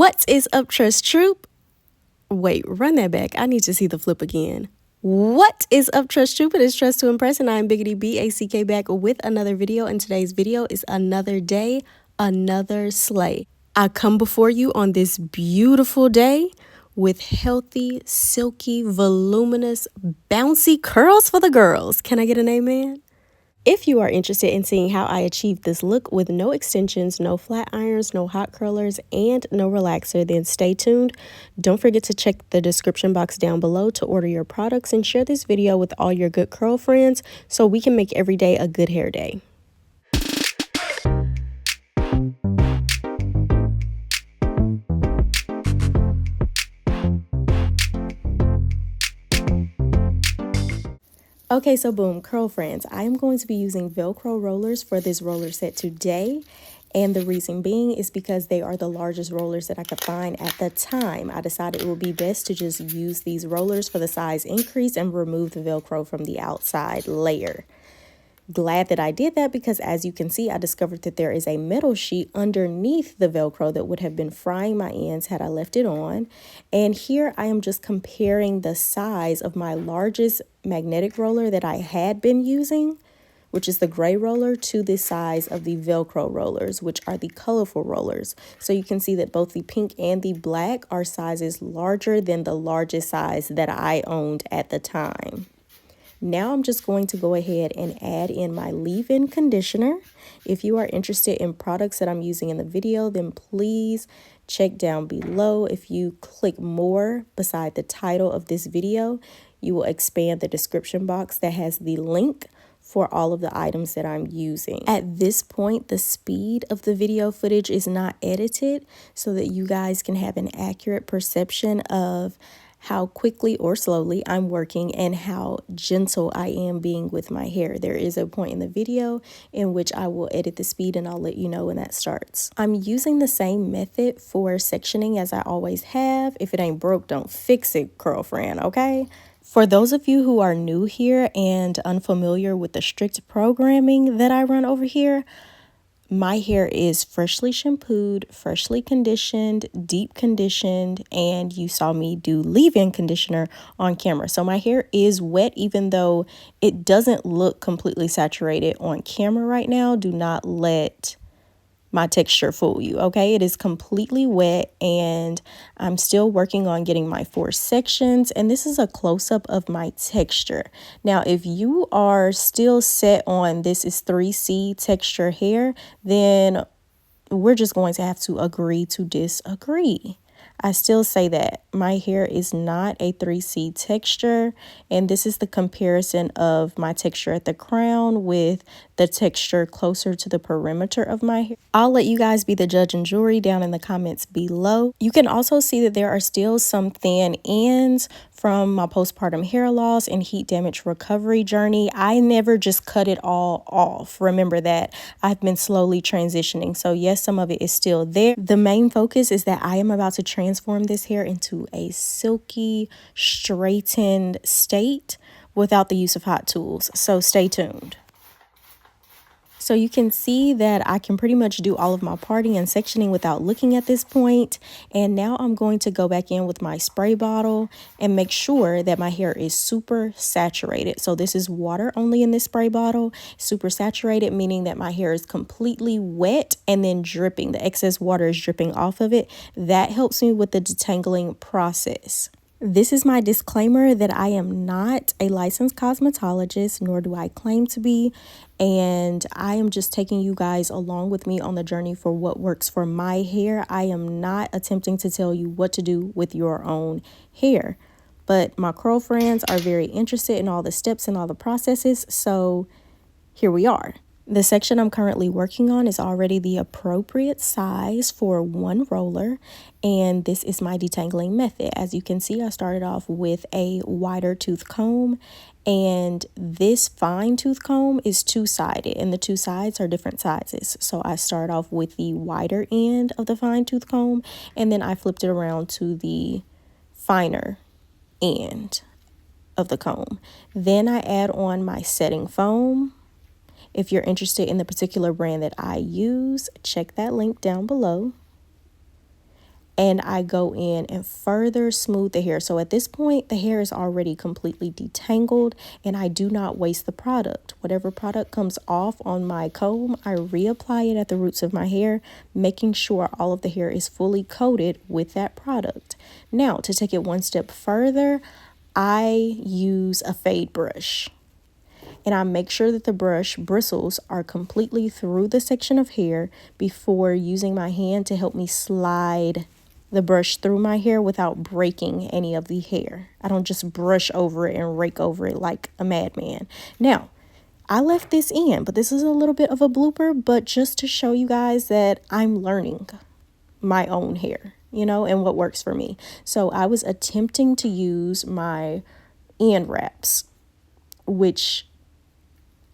What is up, Tress Troop? Wait, run that back. I need to see the flip again. What is up, Tress Troop? It is Tress to Impress, and I'm Biggity BACK back with another video. And today's video is another day, another slay. I come before you on this beautiful day with healthy, silky, voluminous, bouncy curls for the girls. Can I get an amen? If you are interested in seeing how I achieved this look with no extensions, no flat irons, no hot curlers, and no relaxer, then stay tuned. Don't forget to check the description box down below to order your products and share this video with all your good curl friends so we can make every day a good hair day. Okay, so boom, curl friends, I am going to be using Velcro rollers for this roller set today. And the reason being is because they are the largest rollers that I could find at the time. I decided it would be best to just use these rollers for the size increase and remove the Velcro from the outside layer. Glad that I did that because, as you can see, I discovered that there is a metal sheet underneath the Velcro that would have been frying my ends had I left it on. And here I am just comparing the size of my largest magnetic roller that I had been using, which is the gray roller, to the size of the Velcro rollers, which are the colorful rollers. So you can see that both the pink and the black are sizes larger than the largest size that I owned at the time. Now I'm just going to go ahead and add in my leave-in conditioner. If you are interested in products that I'm using in the video, then please check down below. If you click more beside the title of this video, you will expand the description box that has the link for all of the items that I'm using. At this point, the speed of the video footage is not edited so that you guys can have an accurate perception of how quickly or slowly I'm working and how gentle I am being with my hair. There is a point in the video in which I will edit the speed and I'll let you know when that starts. I'm using the same method for sectioning as I always have. If it ain't broke, don't fix it, girlfriend, okay? For those of you who are new here and unfamiliar with the strict programming that I run over here, my hair is freshly shampooed, freshly conditioned, deep conditioned, and you saw me do leave-in conditioner on camera. So my hair is wet, even though it doesn't look completely saturated on camera right now. Do not let my texture fool you, okay? It is completely wet and I'm still working on getting my 4 sections, and this is a close-up of my texture. Now, if you are still set on this is 3C texture hair, then we're just going to have to agree to disagree. I still say that my hair is not a 3C texture, and this is the comparison of my texture at the crown with the texture closer to the perimeter of my hair. I'll let you guys be the judge and jury down in the comments below. You can also see that there are still some thin ends from my postpartum hair loss and heat damage recovery journey. I never just cut it all off. Remember that I've been slowly transitioning. So yes, some of it is still there. The main focus is that I am about to transform this hair into a silky, straightened state without the use of hot tools. So stay tuned. So you can see that I can pretty much do all of my parting and sectioning without looking at this point. And now I'm going to go back in with my spray bottle and make sure that my hair is super saturated. So this is water only in this spray bottle. Super saturated, meaning that my hair is completely wet and then dripping. The excess water is dripping off of it. That helps me with the detangling process. This is my disclaimer that I am not a licensed cosmetologist, nor do I claim to be, and I am just taking you guys along with me on the journey for what works for my hair. I am not attempting to tell you what to do with your own hair, but my curl friends are very interested in all the steps and all the processes, so here we are. The section I'm currently working on is already the appropriate size for one roller, and this is my detangling method. As you can see, I started off with a wider tooth comb, and this fine tooth comb is two-sided, and the two sides are different sizes. So I start off with the wider end of the fine tooth comb, and then I flipped it around to the finer end of the comb. Then I add on my setting foam. If you're interested in the particular brand that I use, check that link down below. and I go in and further smooth the hair. So at this point, the hair is already completely detangled, and I do not waste the product. Whatever product comes off on my comb, I reapply it at the roots of my hair, making sure all of the hair is fully coated with that product. Now, to take it one step further, I use a fade brush. And I make sure that the brush bristles are completely through the section of hair before using my hand to help me slide the brush through my hair without breaking any of the hair. I don't just brush over it and rake over it like a madman. Now, I left this in, but this is a little bit of a blooper, but just to show you guys that I'm learning my own hair, and what works for me. So I was attempting to use my end wraps, which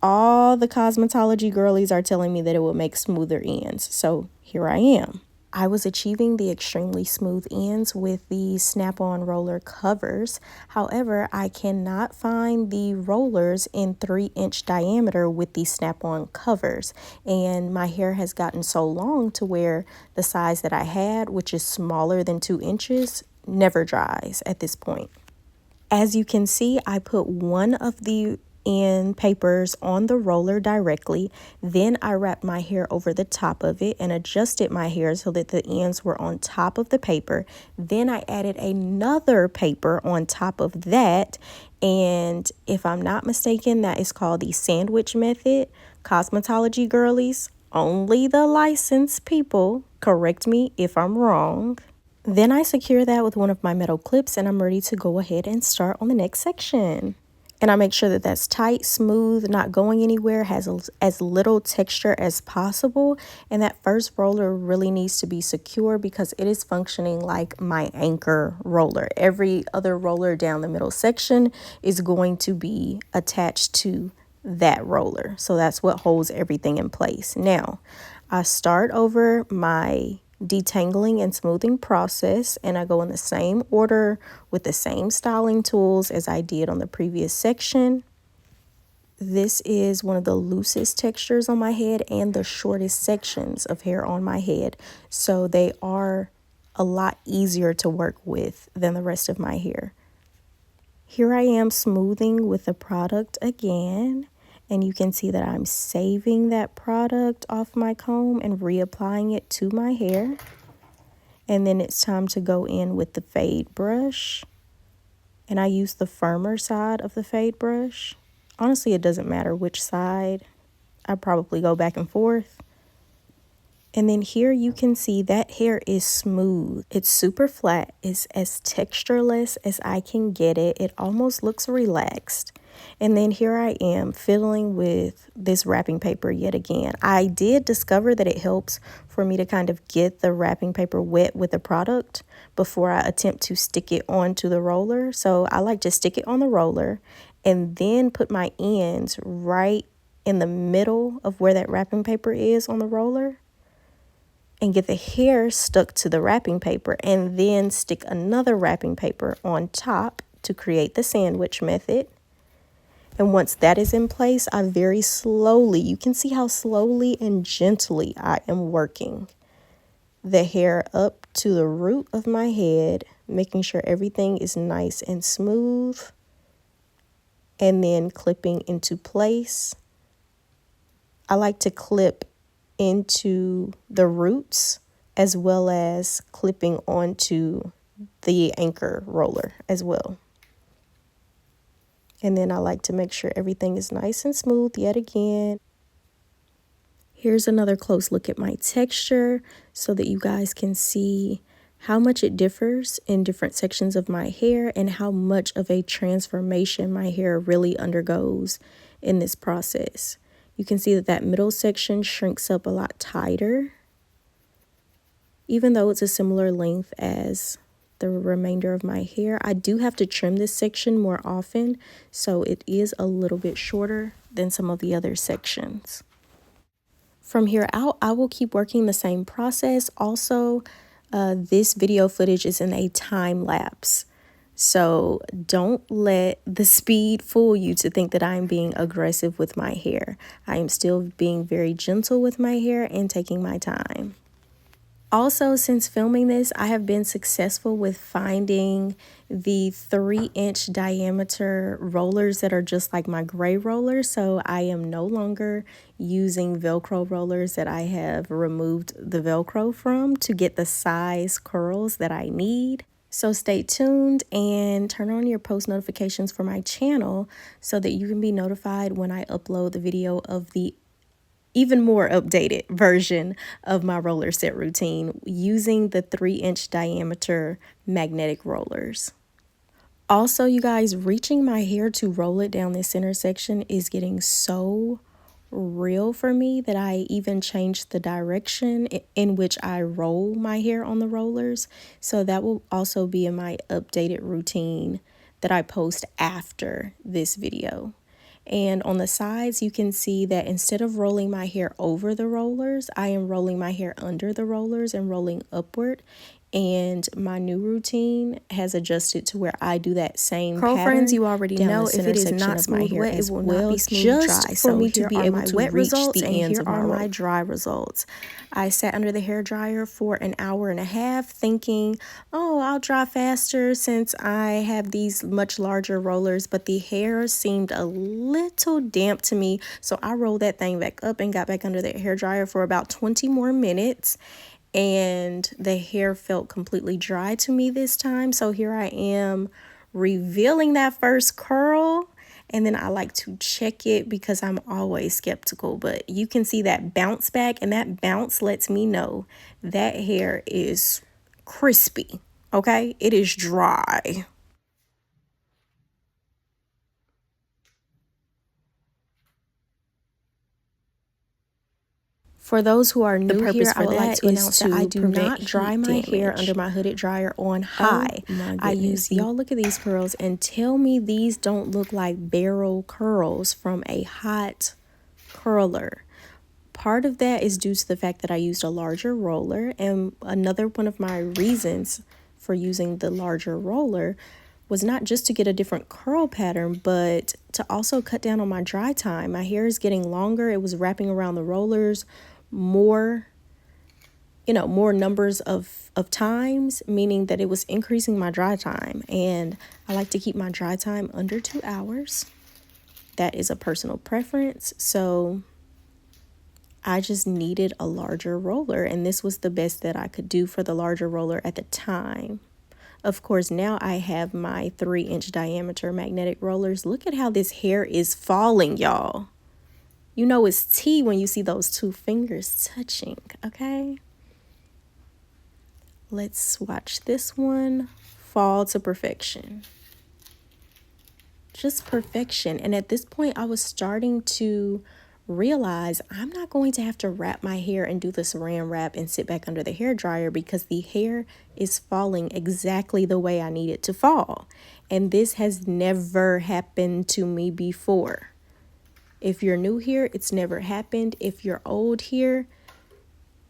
all the cosmetology girlies are telling me that it will make smoother ends. So here I am. I was achieving the extremely smooth ends with the snap-on roller covers. However, I cannot find the rollers in 3-inch diameter with the snap-on covers. And my hair has gotten so long to where the size that I had, which is smaller than 2 inches, never dries at this point. As you can see, I put one of the end papers on the roller directly. Then I wrapped my hair over the top of it and adjusted my hair so that the ends were on top of the paper. Then I added another paper on top of that. And if I'm not mistaken, that is called the sandwich method. Cosmetology girlies, only the licensed people correct me if I'm wrong. Then I secure that with one of my metal clips, and I'm ready to go ahead and start on the next section. And I make sure that that's tight, smooth, not going anywhere, has as little texture as possible. And that first roller really needs to be secure because it is functioning like my anchor roller. Every other roller down the middle section is going to be attached to that roller. So that's what holds everything in place. Now, I start over my detangling and smoothing process, and I go in the same order with the same styling tools as I did on the previous section. This is one of the loosest textures on my head and the shortest sections of hair on my head, so they are a lot easier to work with than the rest of my hair. Here I am smoothing with the product again, and you can see that I'm saving that product off my comb and reapplying it to my hair. And then it's time to go in with the fade brush. And I use the firmer side of the fade brush. Honestly, it doesn't matter which side. I probably go back and forth. And then here you can see that hair is smooth. It's super flat. It's as textureless as I can get it. It almost looks relaxed. And then here I am fiddling with this wrapping paper yet again. I did discover that it helps for me to kind of get the wrapping paper wet with the product before I attempt to stick it onto the roller. So I like to stick it on the roller and then put my ends right in the middle of where that wrapping paper is on the roller and get the hair stuck to the wrapping paper and then stick another wrapping paper on top to create the sandwich method. And once that is in place, I very slowly, you can see how slowly and gently I am working the hair up to the root of my head, making sure everything is nice and smooth, and then clipping into place. I like to clip into the roots as well as clipping onto the anchor roller as well. And then I like to make sure everything is nice and smooth yet again. Here's another close look at my texture so that you guys can see how much it differs in different sections of my hair and how much of a transformation my hair really undergoes in this process. You can see that that middle section shrinks up a lot tighter, even though it's a similar length as the remainder of my hair. I do have to trim this section more often, so it is a little bit shorter than some of the other sections. From here out, I will keep working the same process. Also, this video footage is in a time lapse, so don't let the speed fool you to think that I'm being aggressive with my hair. I am still being very gentle with my hair and taking my time. Also, since filming this, I have been successful with finding the 3-inch diameter rollers that are just like my gray rollers. So I am no longer using Velcro rollers that I have removed the Velcro from to get the size curls that I need. So stay tuned and turn on your post notifications for my channel so that you can be notified when I upload the video of the even more updated version of my roller set routine using the 3-inch diameter magnetic rollers. Also, you guys, reaching my hair to roll it down this center section is getting so real for me that I even changed the direction in which I roll my hair on the rollers. So that will also be in my updated routine that I post after this video. And on the sides, you can see that instead of rolling my hair over the rollers, I am rolling my hair under the rollers and rolling upward. And my new routine has adjusted to where I do that same pattern. Curlfriends, you already know if it is not smooth wet, it will not be smooth dry. For me to be able to wet results, and here are my dry results. I sat under the hair dryer for an hour and a half thinking, oh, I'll dry faster since I have these much larger rollers, but the hair seemed a little damp to me. So I rolled that thing back up and got back under the hair dryer for about 20 more minutes. And the hair felt completely dry to me this time. So here I am revealing that first curl, and then I like to check it because I'm always skeptical. But you can see that bounce back, and that bounce lets me know that hair is crispy. Okay, it is dry. For those who are new here, I would like to announce that I do not dry my hair under my hooded dryer on high. I use y'all look at these curls and tell me these don't look like barrel curls from a hot curler. Part of that is due to the fact that I used a larger roller, and another one of my reasons for using the larger roller was not just to get a different curl pattern, but to also cut down on my dry time. My hair is getting longer. It was wrapping around the rollers more numbers of times, meaning that it was increasing my dry time. And I like to keep my dry time under 2 hours. That is a personal preference. So I just needed a larger roller, and this was the best that I could do for the larger roller at the time. Of course, now I have my 3-inch diameter magnetic rollers. Look at how this hair is falling, y'all. You know it's tea when you see those two fingers touching, okay? Let's watch this one fall to perfection. Just perfection. And at this point, I was starting to realize I'm not going to have to wrap my hair and do the saran wrap and sit back under the hair dryer because the hair is falling exactly the way I need it to fall. And this has never happened to me before. If you're new here, it's never happened. If you're old here,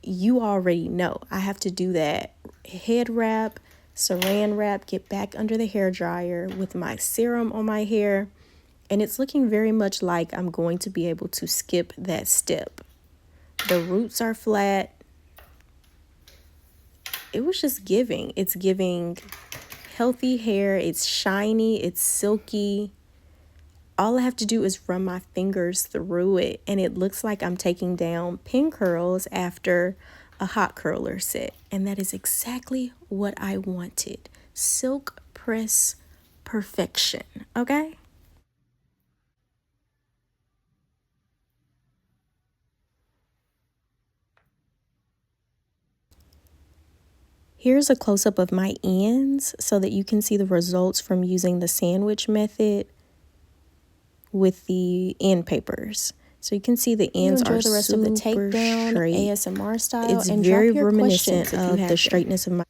you already know. I have to do that head wrap, saran wrap, get back under the hair dryer with my serum on my hair. And it's looking very much like I'm going to be able to skip that step. The roots are flat. It was just giving. It's giving healthy hair. It's shiny. It's silky. All I have to do is run my fingers through it, and it looks like I'm taking down pin curls after a hot curler set. And that is exactly what I wanted. Silk press perfection, okay? Here's a close-up of my ends so that you can see the results from using the sandwich method with the end papers. So you can see the ends are the rest of the takedown ASMR style. It's very reminiscent of the straightness of my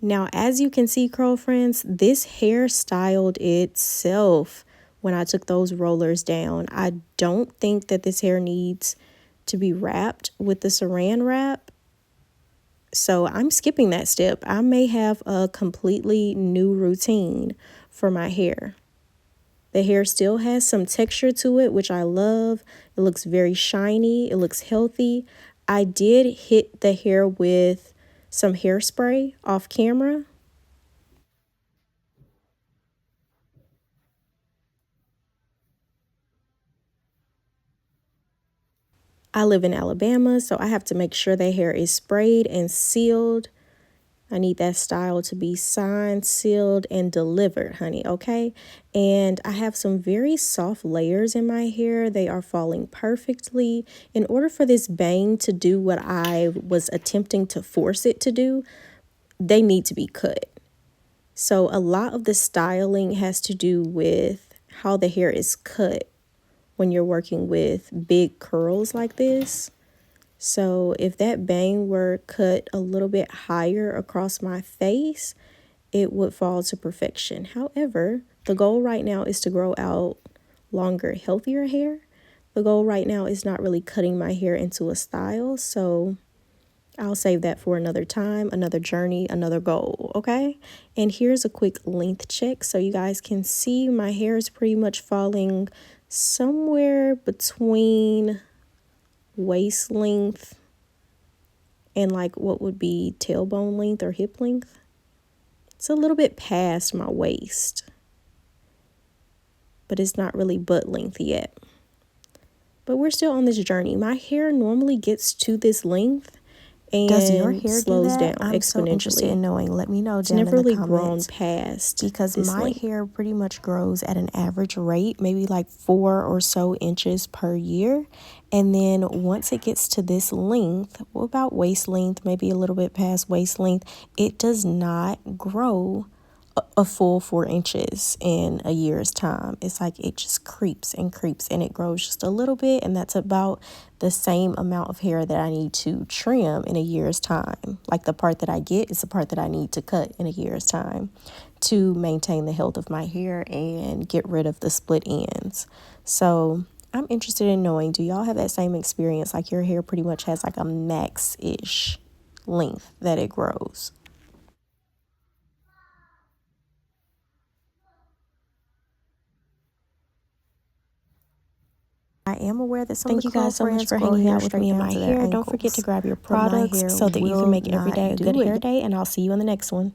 Now, as you can see, curl friends, this hair styled itself when I took those rollers down. I don't think that this hair needs to be wrapped with the saran wrap. So I'm skipping that step. I may have a completely new routine for my hair. The hair still has some texture to it, which I love. It looks very shiny. It looks healthy. I did hit the hair with some hairspray off camera. I live in Alabama, so I have to make sure the hair is sprayed and sealed. I need that style to be signed, sealed, and delivered, honey, okay? And I have some very soft layers in my hair. They are falling perfectly. In order for this bang to do what I was attempting to force it to do, they need to be cut. So a lot of the styling has to do with how the hair is cut when you're working with big curls like this. So if that bang were cut a little bit higher across my face, it would fall to perfection. However, the goal right now is to grow out longer, healthier hair. The goal right now is not really cutting my hair into a style. So I'll save that for another time, another journey, another goal, okay? And here's a quick length check so you guys can see my hair is pretty much falling somewhere between waist length and like what would be tailbone length or hip length. It's a little bit past my waist, but it's not really butt length yet. But we're still on this journey. My hair normally gets to this length and Does your hair slows do that? down I'm exponentially. so interested in knowing. Let me know It's down never in the really comments. grown past Because this my length. hair pretty much grows at an average rate, maybe like 4 or so inches per year. And then once it gets to this length, well, about waist length, maybe a little bit past waist length, it does not grow a full 4 inches in a year's time. It's like it just creeps and creeps and it grows just a little bit, and that's about the same amount of hair that I need to trim in a year's time. Like the part that I get is the part that I need to cut in a year's time to maintain the health of my hair and get rid of the split ends. So I'm interested in knowing, do y'all have that same experience? Like your hair pretty much has like a max-ish length that it grows. I am aware that some of the Thank you guys so much girlfriends for grow hanging hair out with straight me and down my to their hair. Don't ankles. forget to grab your But my products hair so that you will can make every not day a do good it. hair day, and I'll see you in the next one.